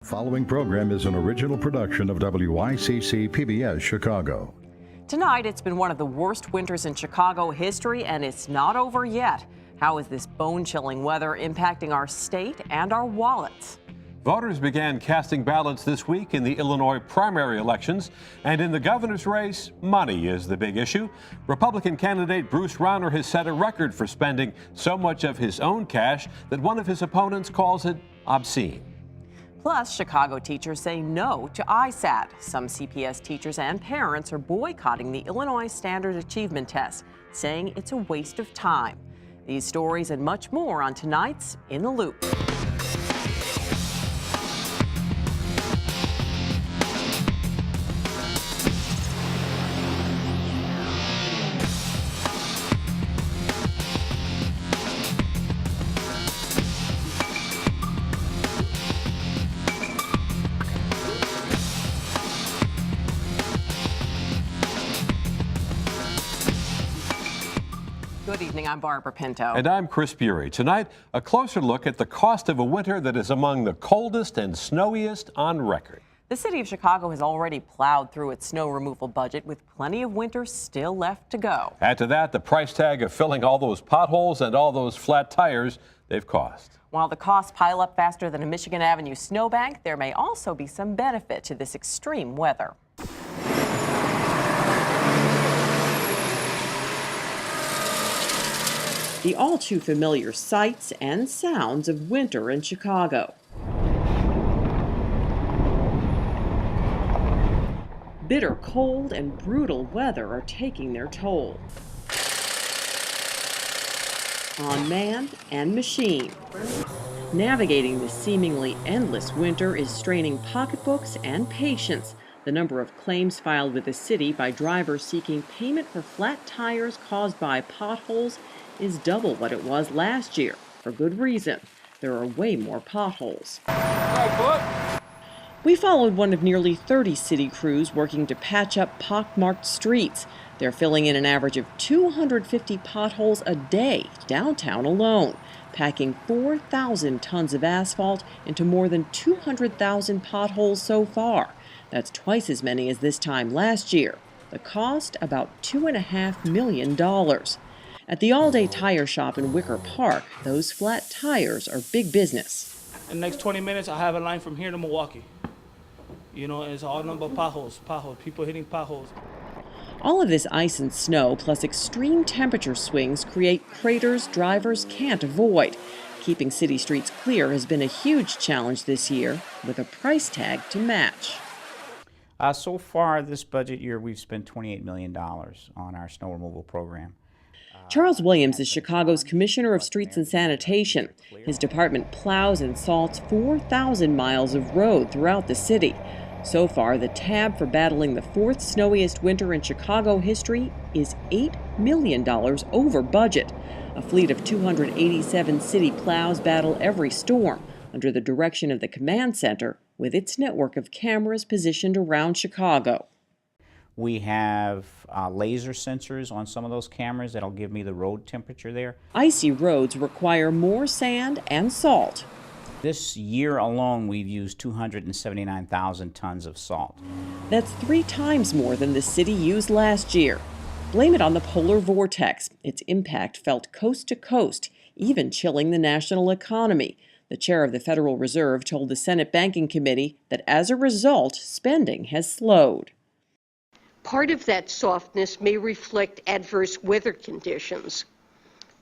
Following program is an original production of WICC PBS Chicago. Tonight, it's been one of the worst winters in Chicago history, and it's not over yet. How is this bone-chilling weather impacting our state and our wallets? Voters began casting ballots this week in the Illinois primary elections, and in the governor's race, money is the big issue. Republican candidate Bruce Rauner has set a record for spending so much of his own cash that one of his opponents calls it obscene. Plus, Chicago teachers say no to ISAT. Some CPS teachers and parents are boycotting the Illinois Standard Achievement Test, saying it's a waste of time. These stories and much more on tonight's In the Loop. Good evening, I'm Barbara Pinto. And I'm Chris Bury. Tonight, a closer look at the cost of a winter that is among the coldest and snowiest on record. The city of Chicago has already plowed through its snow removal budget with plenty of winter still left to go. Add to that the price tag of filling all those potholes and all those flat tires they've cost. While the costs pile up faster than a Michigan Avenue snowbank, there may also be some benefit to this extreme weather. The all too familiar sights and sounds of winter in Chicago. Bitter cold and brutal weather are taking their toll on man and machine. Navigating the seemingly endless winter is straining pocketbooks and patience. The number of claims filed with the city by drivers seeking payment for flat tires caused by potholes is double what it was last year. For good reason. There are way more potholes. We followed one of nearly 30 city crews working to patch up pockmarked streets. They're filling in an average of 250 potholes a day downtown alone, packing 4,000 tons of asphalt into more than 200,000 potholes so far. That's twice as many as this time last year. The cost, about $2.5 million. At the all-day tire shop in Wicker Park, those flat tires are big business. In the next 20 minutes, I have a line from here to Milwaukee. You know, it's all number of potholes, people hitting potholes. All of this ice and snow, plus extreme temperature swings, create craters drivers can't avoid. Keeping city streets clear has been a huge challenge this year, with a price tag to match. So far this budget year, we've spent $28 million on our snow removal program. Charles Williams is Chicago's Commissioner of Streets and Sanitation. His department plows and salts 4,000 miles of road throughout the city. So far, the tab for battling the fourth snowiest winter in Chicago history is $8 million over budget. A fleet of 287 city plows battle every storm under the direction of the command center with its network of cameras positioned around Chicago. We have laser sensors on some of those cameras that'll give me the road temperature there. Icy roads require more sand and salt. This year alone, we've used 279,000 tons of salt. That's 3 times more than the city used last year. Blame it on the Polar Vortex. Its impact felt coast to coast, even chilling the national economy. The chair of the Federal Reserve told the Senate Banking Committee that as a result, spending has slowed. Part of that softness may reflect adverse weather conditions,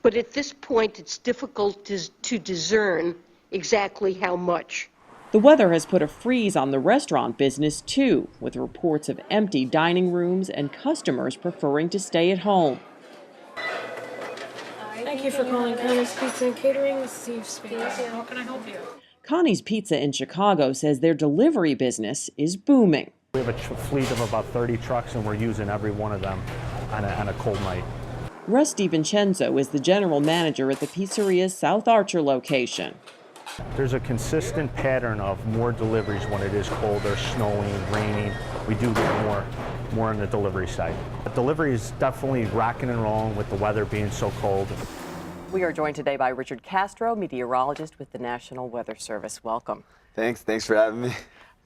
but at this point it's difficult to discern exactly how much. The weather has put a freeze on the restaurant business too, with reports of empty dining rooms and customers preferring to stay at home. Thank you for calling Connie's Pizza and Catering. This is Steve speaking. How can I help you? Connie's Pizza in Chicago says their delivery business is booming. We have a fleet of about 30 trucks, and we're using every one of them on a cold night. Russ DiVincenzo is the general manager at the pizzeria's South Archer location. There's a consistent pattern of more deliveries when it is colder, snowing, raining. We do get more on the delivery side. The delivery is definitely rocking and rolling with the weather being so cold. We are joined today by Richard Castro, meteorologist with the National Weather Service. Welcome. Thanks for having me.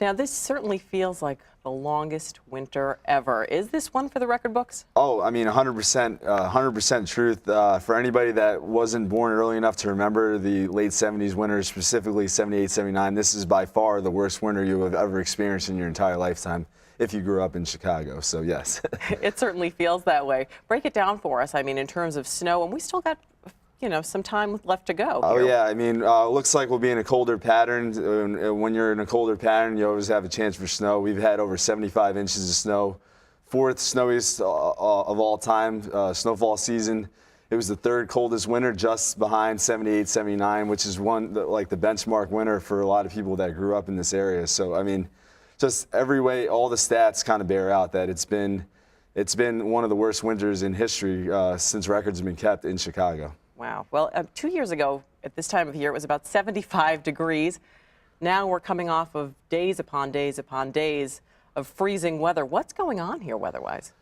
Now, this certainly feels like the longest winter ever. Is this one for the record books? Oh, I mean, 100% truth. For anybody that wasn't born early enough to remember the late 70s winter, specifically 78, 79, this is by far the worst winter you have ever experienced in your entire lifetime if you grew up in Chicago, so yes. It certainly feels that way. Break it down for us, I mean, in terms of snow, and we still got, you know, some time left to go. Oh here. yeah, I mean, looks like we'll be in a colder pattern. When you're in a colder pattern, you always have a chance for snow. We've had over 75 inches of snow, fourth snowiest of all time snowfall season. It was the third coldest winter, just behind 78, 79, which is like the benchmark winter for a lot of people that grew up in this area. So I mean, just every way, all the stats kind of bear out that it's been one of the worst winters in history since records have been kept in Chicago. Wow. Well, 2 years ago, at this time of year, it was about 75 degrees. Now we're coming off of days upon days upon days of freezing weather. What's going on here weather-wise?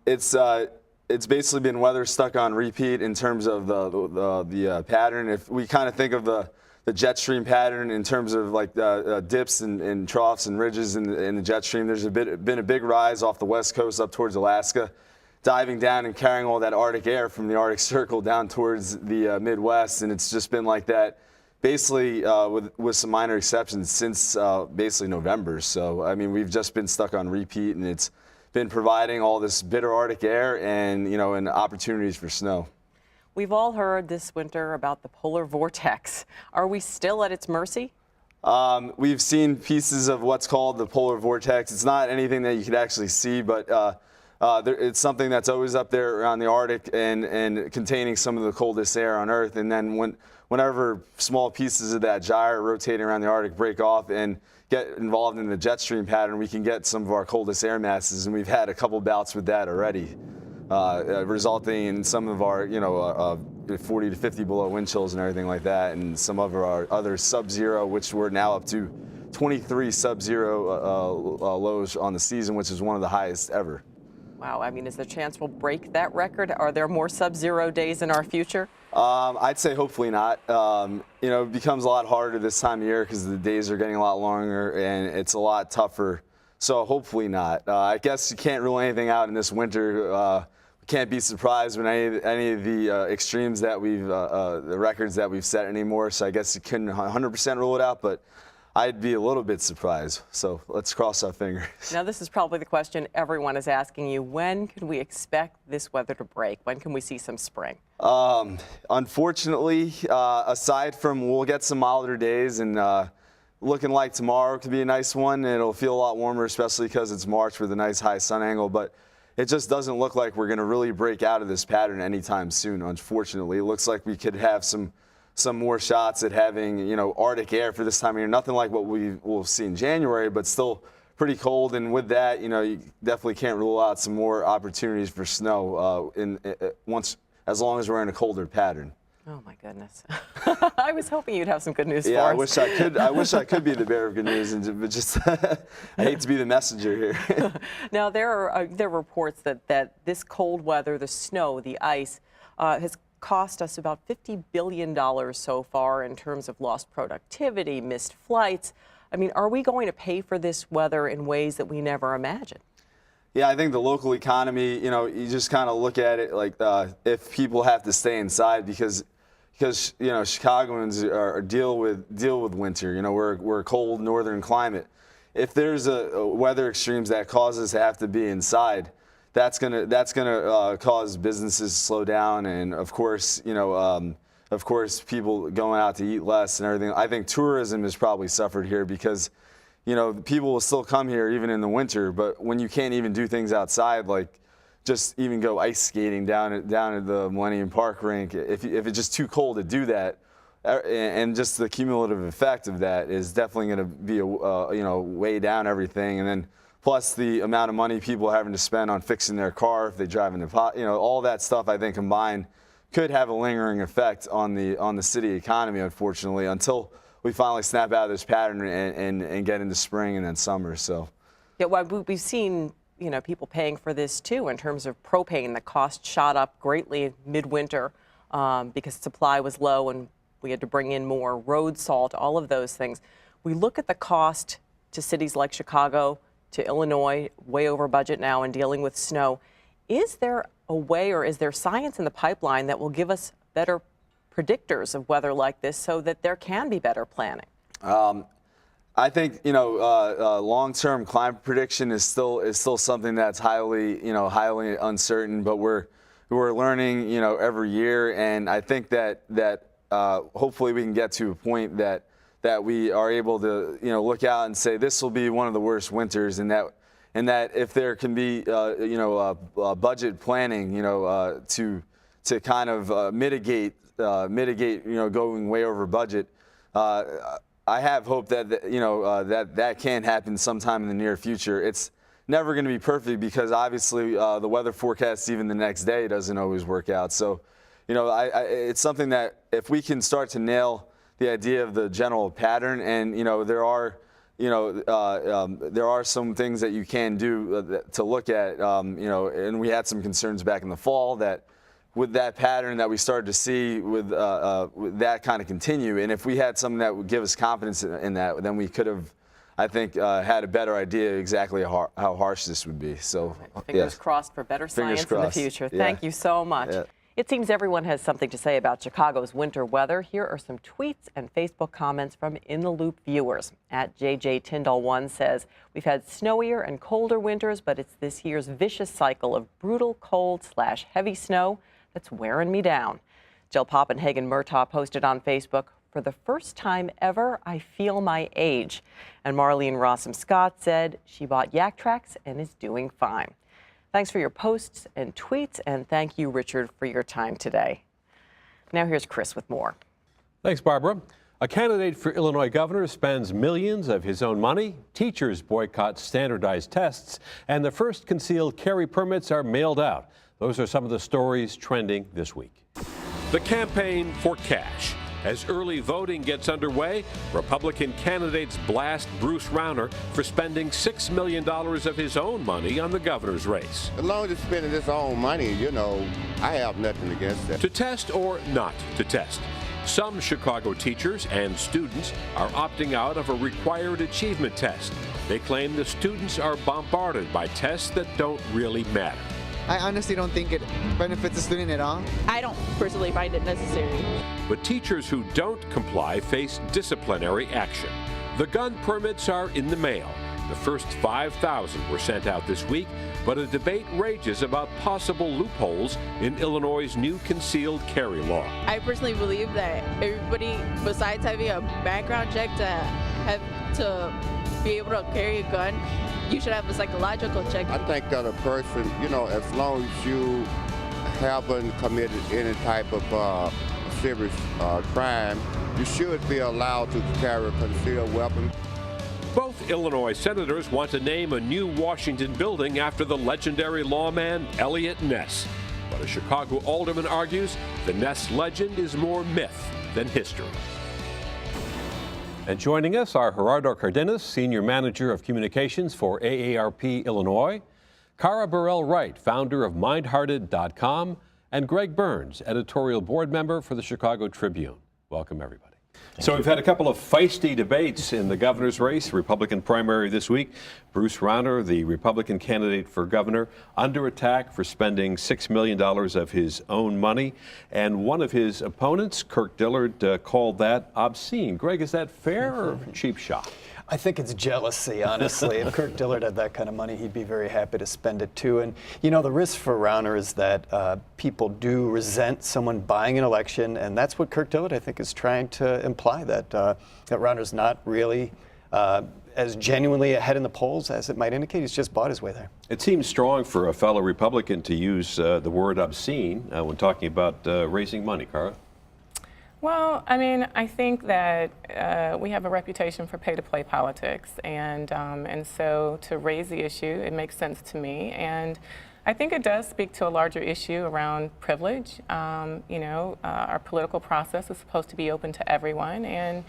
It's basically been weather stuck on repeat in terms of the pattern. If we kind of think of the jet stream pattern in terms of like dips and troughs and ridges in the jet stream, there's been a big rise off the west coast up towards Alaska, diving down and carrying all that Arctic air from the Arctic Circle down towards the Midwest, and it's just been like that basically with some minor exceptions since basically November. So I mean, we've just been stuck on repeat, and it's been providing all this bitter Arctic air and and opportunities for snow. We've all heard this winter about the polar vortex. Are we still at its mercy? We've seen pieces of what's called the polar vortex. It's not anything that you could actually see, but it's something that's always up there around the Arctic and containing some of the coldest air on Earth. And then whenever small pieces of that gyre rotating around the Arctic break off and get involved in the jet stream pattern, we can get some of our coldest air masses. And we've had a couple bouts with that already, resulting in some of our 40 to 50 below wind chills and everything like that. And some of our other sub-zero, which we're now up to 23 sub-zero lows on the season, which is one of the highest ever. Wow, I mean, is there a chance we'll break that record? Are there more sub-zero days in our future? I'd say hopefully not. It becomes a lot harder this time of year because the days are getting a lot longer and it's a lot tougher. So hopefully not. I guess you can't rule anything out in this winter. We can't be surprised when any of the extremes that the records that we've set anymore. So I guess you couldn't 100% rule it out, but I'd be a little bit surprised, so let's cross our fingers. Now, this is probably the question everyone is asking you. When can we expect this weather to break? When can we see some spring? Unfortunately, aside from we'll get some milder days, and looking like tomorrow could be a nice one. It'll feel a lot warmer, especially because it's March with a nice high sun angle, but it just doesn't look like we're going to really break out of this pattern anytime soon, unfortunately. It looks like we could have some more shots at having, Arctic air for this time of year. Nothing like what we will see in January, but still pretty cold. And with that, you definitely can't rule out some more opportunities for snow as long as we're in a colder pattern. Oh my goodness! I was hoping you'd have some good news for us. Yeah, I wish I could. I wish I could be the bearer of good news, but just I hate to be the messenger here. Now there are reports that this cold weather, the snow, the ice, has cost us about $50 billion so far in terms of lost productivity, missed flights. I mean, are we going to pay for this weather in ways that we never imagined? Yeah, I think the local economy, you just kind of look at it like if people have to stay inside because Chicagoans deal with winter. We're a cold northern climate. If there's a weather extremes that cause us to have to be inside, that's gonna cause businesses to slow down, and of course, people going out to eat less and everything. I think tourism has probably suffered here because, people will still come here even in the winter, but when you can't even do things outside, like just even go ice skating down at the Millennium Park rink, if it's just too cold to do that, and just the cumulative effect of that is definitely going to be weigh down everything, and then plus the amount of money people are having to spend on fixing their car if they drive into all that stuff, I think combined could have a lingering effect on the city economy, unfortunately, until we finally snap out of this pattern and get into spring and then summer. So yeah, well, we've seen people paying for this too in terms of propane. The cost shot up greatly midwinter because supply was low and we had to bring in more road salt, all of those things. We look at the cost to cities like Chicago, to Illinois, way over budget now in dealing with snow. Is there a way, or is there science in the pipeline that will give us better predictors of weather like this so that there can be better planning? I think long-term climate prediction is still something that's highly uncertain, but we're learning every year, and I think that hopefully we can get to a point that we are able to look out and say this will be one of the worst winters, and that if there can be budget planning to kind of mitigate going way over budget. I have hope that that can happen sometime in the near future. It's never going to be perfect because obviously the weather forecast even the next day doesn't always work out. So, it's something that if we can start to nail the idea of the general pattern, and there are some things that you can do to look at, and we had some concerns back in the fall that with that pattern that we started to see with that kind of continue, and if we had something that would give us confidence in that, then we could have, I think, had a better idea exactly how harsh this would be. So fingers crossed for better science in the future. Yeah. Thank you so much. Yeah. It seems everyone has something to say about Chicago's winter weather. Here are some tweets and Facebook comments from In the Loop viewers. At JJ Tyndall1 says, we've had snowier and colder winters, but it's this year's vicious cycle of brutal cold/heavy snow that's wearing me down. Jill Poppenhagen Murtaugh posted on Facebook, for the first time ever, I feel my age. And Marlene Rossum Scott said she bought Yak Tracks and is doing fine. Thanks for your posts and tweets, and thank you, Richard, for your time today. Now here's Chris with more. Thanks, Barbara. A candidate for Illinois governor spends millions of his own money, teachers boycott standardized tests, and the first concealed carry permits are mailed out. Those are some of the stories trending this week. The campaign for cash. As early voting gets underway, Republican candidates blast Bruce Rauner for spending $6 million of his own money on the governor's race. As long as it's spending his own money, I have nothing against that. To test or not to test. Some Chicago teachers and students are opting out of a required achievement test. They claim the students are bombarded by tests that don't really matter. I honestly don't think it benefits the student at all. I don't personally find it necessary. But teachers who don't comply face disciplinary action. The gun permits are in the mail. The first 5,000 were sent out this week, but a debate rages about possible loopholes in Illinois' new concealed carry law. I personally believe that everybody, besides having a background check to be able to carry a gun, you should have a psychological check. I think that a person, as long as you haven't committed any type of serious crime, you should be allowed to carry a concealed weapon. Both Illinois senators want to name a new Washington building after the legendary lawman Eliot Ness. But a Chicago alderman argues the Ness legend is more myth than history. And joining us are Gerardo Cardenas, Senior Manager of Communications for AARP Illinois, Cara Burrell-Wright, founder of MindHearted.com, and Greg Burns, Editorial Board Member for the Chicago Tribune. Welcome, everybody. So we've had a couple of feisty debates in the governor's race, Republican primary this week. Bruce Rauner, the Republican candidate for governor, under attack for spending $6 million of his own money. And one of his opponents, Kirk Dillard, called that obscene. Greg, is that fair or cheap shot? I think it's jealousy, honestly. If Kirk Dillard had that kind of money, he'd be very happy to spend it too. And the risk for Rauner is that people do resent someone buying an election, and that's what Kirk Dillard, I think, is trying to imply, that Rauner's not really as genuinely ahead in the polls as it might indicate. He's just bought his way there. It seems strong for a fellow Republican to use the word obscene when talking about raising money, Cara. Well, I mean, I think that we have a reputation for pay-to-play politics, and so to raise the issue, it makes sense to me, and I think it does speak to a larger issue around privilege. Our political process is supposed to be open to everyone, and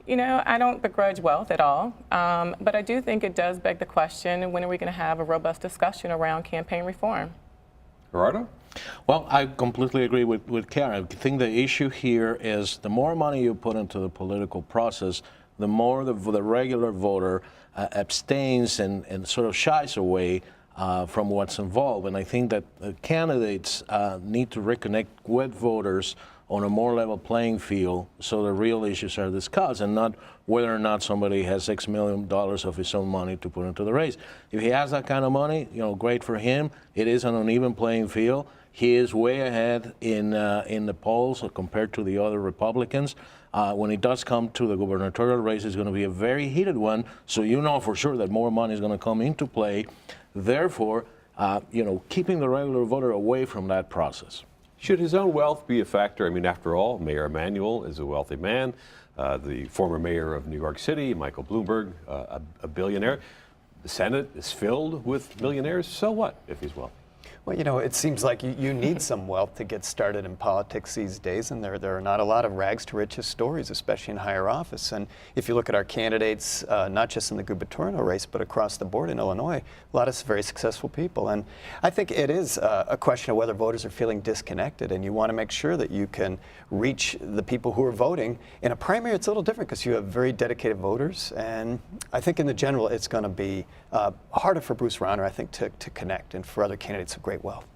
I don't begrudge wealth at all, but I do think it does beg the question: when are we going to have a robust discussion around campaign reform? Gerardo? Well, I completely agree with Karen. I think the issue here is the more money you put into the political process, the more the regular voter abstains and sort of shies away from what's involved. And I think that candidates need to reconnect with voters on a more level playing field so the real issues are discussed and not whether or not somebody has $6 million of his own money to put into the race. If he has that kind of money, great for him. It is an uneven playing field. He is way ahead in the polls compared to the other Republicans. When it does come to the gubernatorial race, it's going to be a very heated one, so you know for sure that more money is going to come into play. Therefore, keeping the regular voter away from that process. Should his own wealth be a factor? I mean, after all, Mayor Emanuel is a wealthy man. The former mayor of New York City, Michael Bloomberg, a billionaire. The Senate is filled with millionaires. So what if he's wealthy? Well, it seems like you need some wealth to get started in politics these days, and there are not a lot of rags to riches stories, especially in higher office. And if you look at our candidates, not just in the gubernatorial race, but across the board in Illinois, a lot of very successful people. And I think it is a question of whether voters are feeling disconnected, and you want to make sure that you can reach the people who are voting. In a primary, it's a little different because you have very dedicated voters, and I think in the general, it's going to be harder for Bruce Rauner, I think, to connect, and for other candidates of great wealth.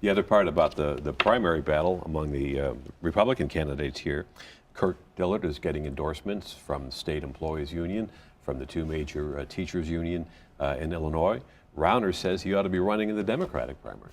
The other part about the primary battle among the Republican candidates here, Kirk Dillard is getting endorsements from the State Employees Union, from the two major teachers union in Illinois. Rauner says he ought to be running in the Democratic primary.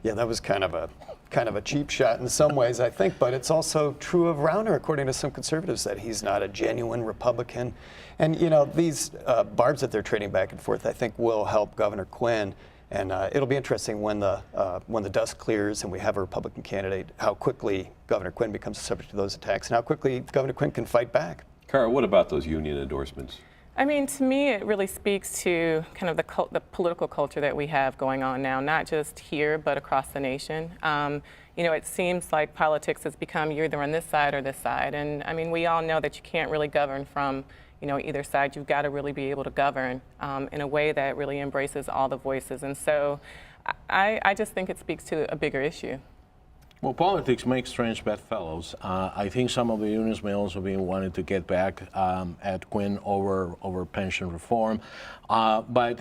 Yeah, that was kind of a cheap shot in some ways, I think, but it's also true of Rauner, according to some conservatives, that he's not a genuine Republican. And these barbs that they're trading back and forth, I think, will help Governor Quinn. And it'll be interesting when the dust clears and we have a Republican candidate, how quickly Governor Quinn becomes subject to those attacks and how quickly Governor Quinn can fight back. Cara, what about those union endorsements? I mean, to me, it really speaks to kind of the political culture that we have going on now, not just here, but across the nation. It seems like politics has become you're either on this side or this side. And I mean, we all know that you can't really govern from either side. You've got to really be able to govern in a way that really embraces all the voices. And so I just think it speaks to a bigger issue. Well, politics makes strange bedfellows. I think some of the unions may also be wanting to get back at Quinn over pension reform. But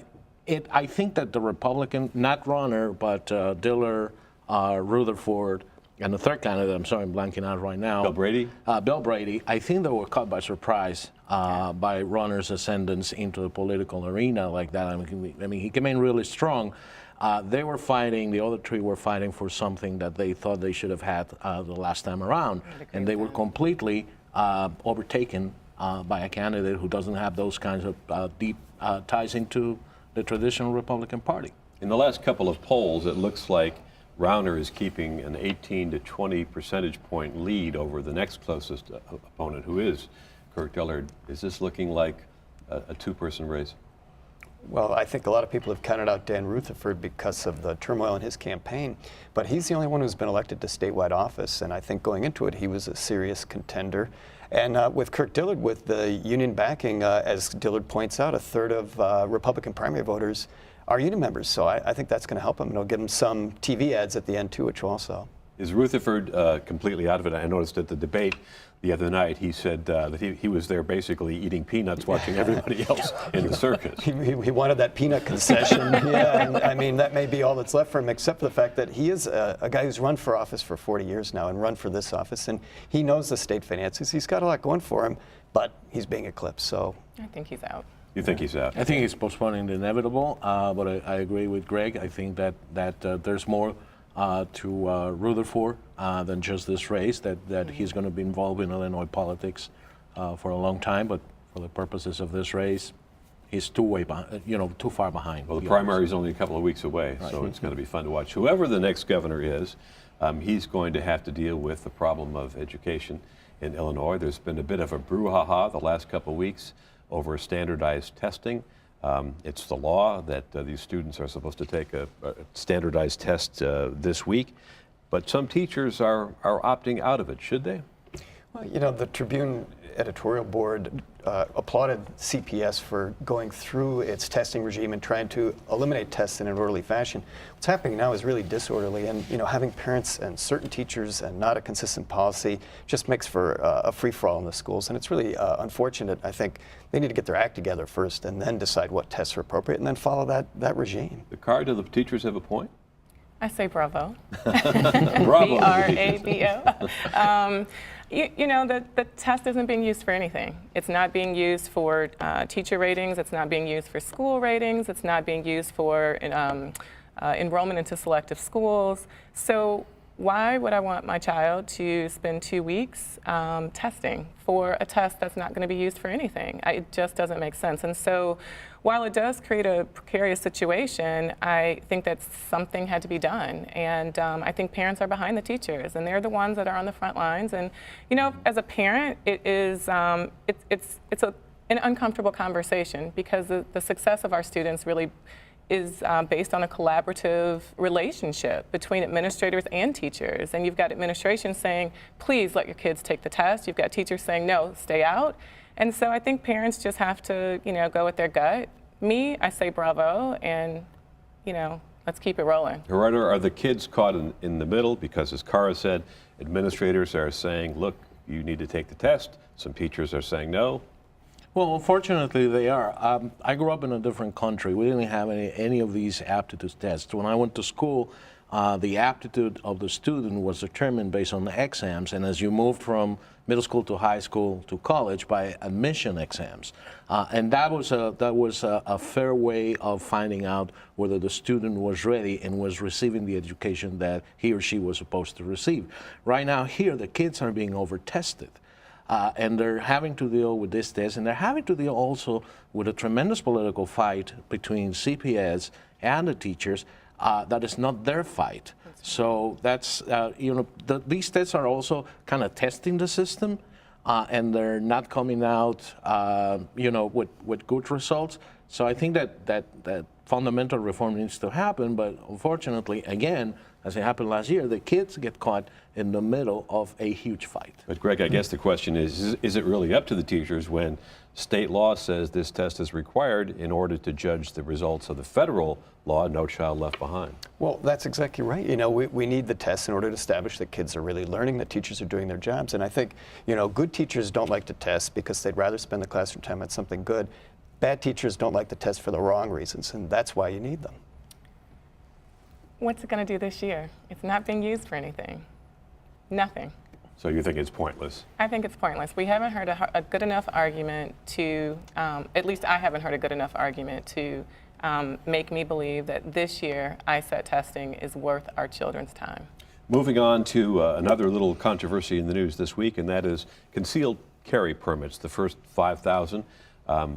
I think that the Republican, not Rauner, but Dillard, Rutherford, and the third candidate, I'm sorry, I'm blanking out right now. Bill Brady? Bill Brady. I think they were caught by surprise by Rauner's ascendance into the political arena like that. I mean, he came in really strong. They were fighting, the other three were fighting for something that they thought they should have had the last time around. And they were completely overtaken by a candidate who doesn't have those kinds of deep ties into the traditional Republican Party. In the last couple of polls, it looks like Rauner is keeping an 18 to 20 percentage point lead over the next closest opponent, who is Kirk Dillard. Is this looking like a two-person race? Well, I think a lot of people have counted out Dan Rutherford because of the turmoil in his campaign, but he's the only one who's been elected to statewide office, and I think going into it, he was a serious contender. And with Kirk Dillard, with the union backing, as Dillard points out, a third of Republican primary voters are union members, so I think that's going to help him. It'll give him some TV ads at the end, too, which will also. Is Rutherford completely out of it? I noticed at the debate the other night, he said that he was there basically eating peanuts, watching everybody else in the circus. He wanted that peanut concession. Yeah, and I mean, that may be all that's left for him, except for the fact that he is a guy who's run for office for 40 years now and run for this office, and he knows the state finances. He's got a lot going for him, but he's being eclipsed, so. I think he's out. You think he's out? I think he's postponing the inevitable, but I agree with Greg. I think that there's more to Rutherford than just this race, that he's going to be involved in Illinois politics for a long time, but for the purposes of this race, he's too far behind. Well, the primary is only a couple of weeks away, right. So it's going to be fun to watch. Whoever the next governor is, he's going to have to deal with the problem of education in Illinois. There's been a bit of a brouhaha the last couple of weeks over standardized testing. It's the law that these students are supposed to take a standardized test this week, but some teachers are opting out of it. Should they? Well, the Tribune editorial board applauded CPS for going through its testing regime and trying to eliminate tests in an orderly fashion. What's happening now is really disorderly, and having parents and certain teachers and not a consistent policy just makes for a free-for-all in the schools, and it's really unfortunate. I think they need to get their act together first and then decide what tests are appropriate and then follow that regime. Do the teachers have a point? I say bravo. Bravo. B-R-A-V-O. The test isn't being used for anything. It's not being used for teacher ratings. It's not being used for school ratings. It's not being used for enrollment into selective schools. So why would I want my child to spend 2 weeks testing for a test that's not going to be used for anything? It just doesn't make sense. And so while it does create a precarious situation, I think that something had to be done. And I think parents are behind the teachers, and they're the ones that are on the front lines. And, as a parent, it is an uncomfortable conversation, because the success of our students really is based on a collaborative relationship between administrators and teachers. And you've got administration saying, please let your kids take the test. You've got teachers saying, no, stay out. And so I think parents just have to, go with their gut. Me, I say bravo, and, let's keep it rolling. Gerardo, are the kids caught in the middle? Because as Cara said, administrators are saying, look, you need to take the test. Some teachers are saying no. Well, unfortunately, they are. I grew up in a different country. We didn't have any of these aptitude tests. When I went to school, the aptitude of the student was determined based on the exams, and as you moved from middle school to high school to college, by admission exams. And that was a fair way of finding out whether the student was ready and was receiving the education that he or she was supposed to receive. Right now here, the kids are being over-tested. And they're having to deal with this test, and they're having to deal also with a tremendous political fight between CPS and the teachers. That is not their fight. So that's, these tests are also kind of testing the system, and they're not coming out, with good results. So I think that fundamental reform needs to happen, but unfortunately, again, as it happened last year, the kids get caught in the middle of a huge fight. But Greg, I guess the question is it really up to the teachers when state law says this test is required in order to judge the results of the federal law, No Child Left Behind? Well, that's exactly right. We need the tests in order to establish that kids are really learning, that teachers are doing their jobs. And I think, good teachers don't like to test because they'd rather spend the classroom time on something good. Bad teachers don't like to test for the wrong reasons, and that's why you need them. What's it going to do this year? It's not being used for anything. Nothing. So you think it's pointless? I think it's pointless. We haven't heard a good enough argument to, at least I haven't heard a good enough argument to make me believe that this year ISAT testing is worth our children's time. Moving on to another little controversy in the news this week, and that is concealed carry permits. The first 5,000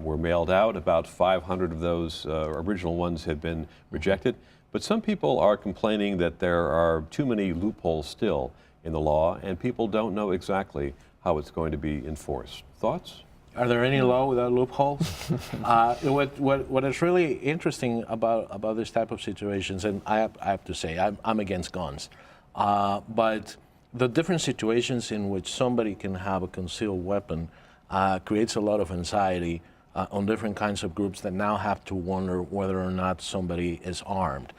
were mailed out. About 500 of those original ones had been rejected. But some people are complaining that there are too many loopholes still in the law, and people don't know exactly how it's going to be enforced. Thoughts? Are there any law without loopholes? What is really interesting about this type of situations, and I have to say, I'm against guns, but the different situations in which somebody can have a concealed weapon creates a lot of anxiety on different kinds of groups that now have to wonder whether or not somebody is armed.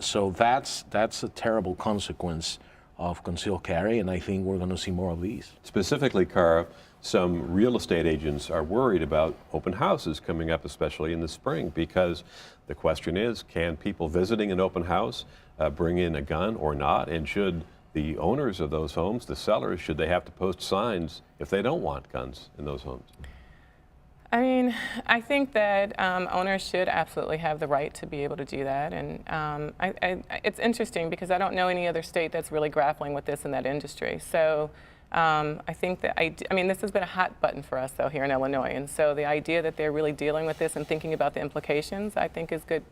So that's a terrible consequence of concealed carry, and I think we're going to see more of these. Specifically, Cara, some real estate agents are worried about open houses coming up, especially in the spring, because the question is, can people visiting an open house bring in a gun or not? And should the owners of those homes, the sellers, should they have to post signs if they don't want guns in those homes? I mean, I think that owners should absolutely have the right to be able to do that. And it's interesting because I don't know any other state that's really grappling with this in that industry. So I think that, I mean, this has been a hot button for us, though, here in Illinois. And so the idea that they're really dealing with this and thinking about the implications, I think is good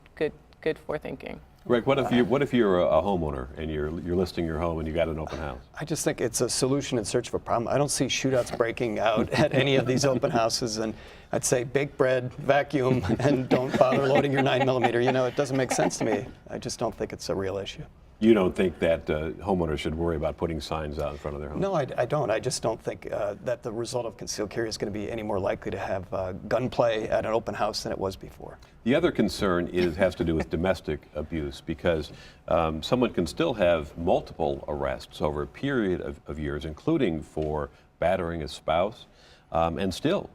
forethinking. Greg, what if you're a homeowner and you're listing your home and you got an open house? I just think it's a solution in search of a problem. I don't see shootouts breaking out at any of these open houses, and I'd say bake bread, vacuum, and don't bother loading your 9mm. It doesn't make sense to me. I just don't think it's a real issue. You don't think that homeowners should worry about putting signs out in front of their homes? No, I don't. I just don't think that the result of concealed carry is going to be any more likely to have gunplay at an open house than it was before. The other concern has to do with domestic abuse, because someone can still have multiple arrests over a period of years, including for battering a spouse, and still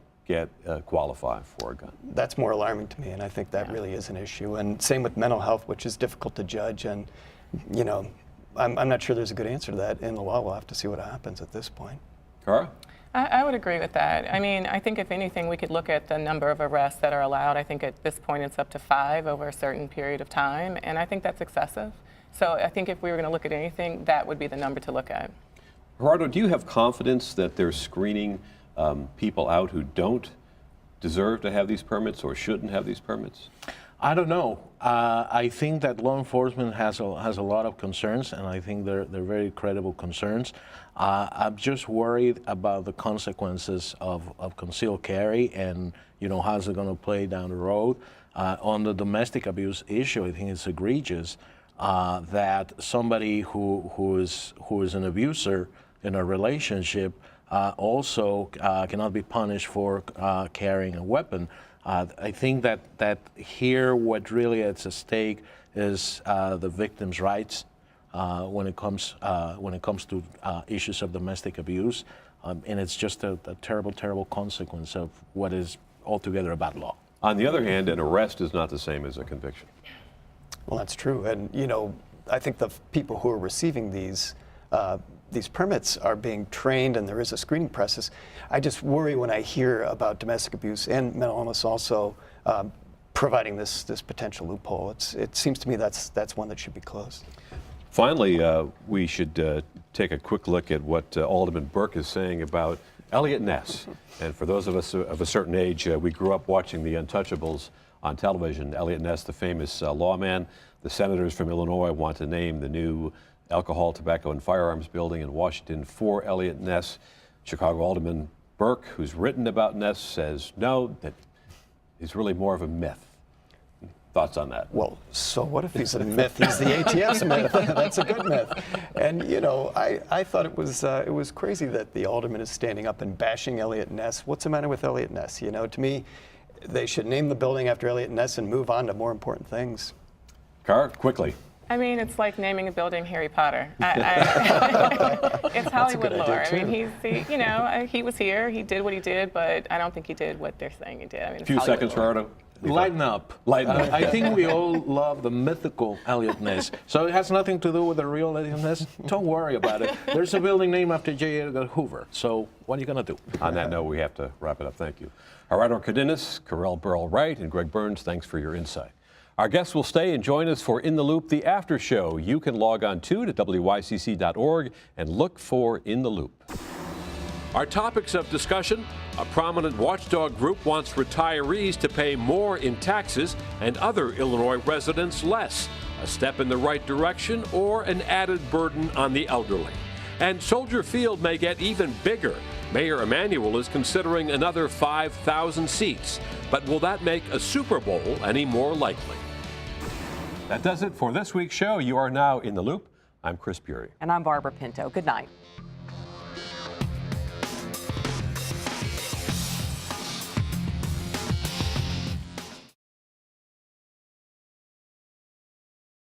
qualify for a gun. That's more alarming to me, and I think that really is an issue. And same with mental health, which is difficult to judge. And you know, I'm not sure there's a good answer to that in the law. We'll have to see what happens at this point. Cara? I would agree with that. I mean, I think if anything, we could look at the number of arrests that are allowed. I think at this point it's up to 5 over a certain period of time, and I think that's excessive. So I think if we were going to look at anything, that would be the number to look at. Gerardo, do you have confidence that they're screening people out who don't deserve to have these permits or shouldn't have these permits? I don't know. I think that law enforcement has a lot of concerns, and I think they're very credible concerns. I'm just worried about the consequences of concealed carry, and how's it going to play down the road. On the domestic abuse issue, I think it's egregious that somebody who is an abuser in a relationship also cannot be punished for carrying a weapon. I think that here what really is at stake is the victim's rights when it comes to issues of domestic abuse, and it's just a terrible, terrible consequence of what is altogether a bad law. On the other hand, an arrest is not the same as a conviction. Well, that's true, and I think the people who are receiving these permits are being trained, and there is a screening process. I just worry when I hear about domestic abuse and mental illness also providing this potential loophole. It seems to me that's one that should be closed. Finally, we should take a quick look at what Alderman Burke is saying about Eliot Ness. And for those of us of a certain age, we grew up watching The Untouchables on television. Eliot Ness, the famous lawman. The senators from Illinois want to name the new alcohol, tobacco, and firearms building in Washington for Eliot Ness. Chicago Alderman Burke, who's written about Ness, says no, that he's really more of a myth. Thoughts on that? Well, so what if he's a myth? He's the ATF's myth. That's a good myth. And I thought it was crazy that the alderman is standing up and bashing Eliot Ness. What's the matter with Eliot Ness? To me, they should name the building after Eliot Ness and move on to more important things. Cara, quickly. I mean, it's like naming a building Harry Potter. It's Hollywood lore. I mean, he was here, he did what he did, but I don't think he did what they're saying he did. I mean, a few seconds, Gerardo. Lighten up. Lighten up. I think we all love the mythical Eliot Ness. So it has nothing to do with the real Eliot Ness. Don't worry about it. There's a building named after J. Edgar Hoover. So what are you going to do? On that note, we have to wrap it up. Thank you. Gerardo Cardenas, Carell Burrell Wright, and Greg Burns, thanks for your insight. Our guests will stay and join us for In the Loop, the after show. You can log on to wycc.org and look for In the Loop. Our topics of discussion: a prominent watchdog group wants retirees to pay more in taxes and other Illinois residents less. A step in the right direction or an added burden on the elderly. And Soldier Field may get even bigger. Mayor Emanuel is considering another 5,000 seats. But will that make a Super Bowl any more likely? That does it for this week's show. You are now In the Loop. I'm Chris Bury. And I'm Barbara Pinto. Good night.